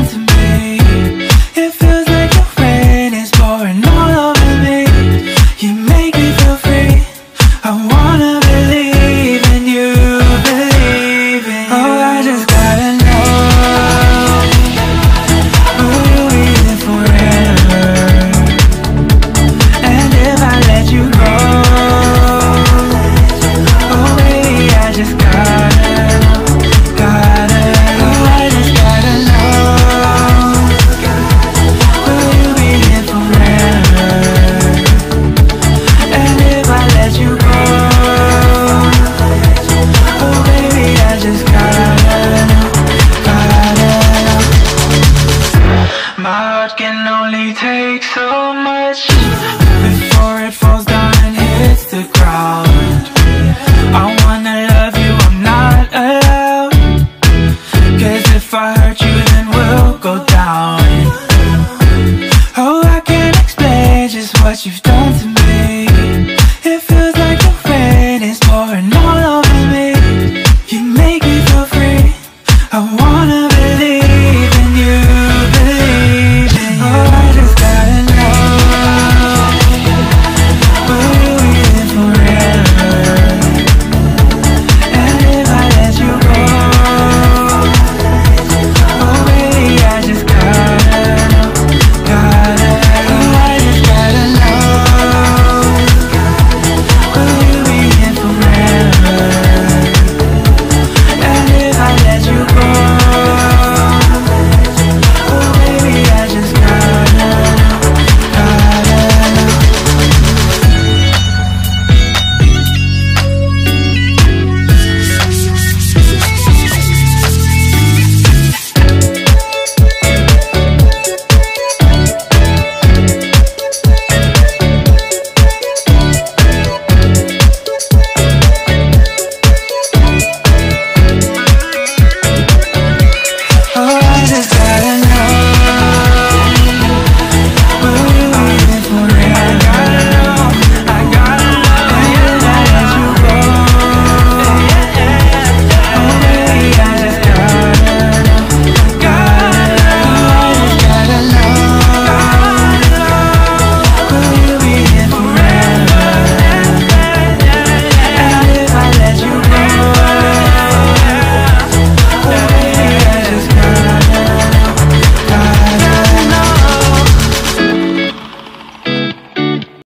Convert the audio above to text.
to me. It feels like the rain is pouring all over me. You make me feel free. I wanna believe in you, believe in you. Oh, I just gotta know, will you be there forever? And if I let you go, oh baby, I just gotta know, oh I just gotta know, will you be here forever? And if I let you go, oh baby, I just gotta know. My heart can only take so much.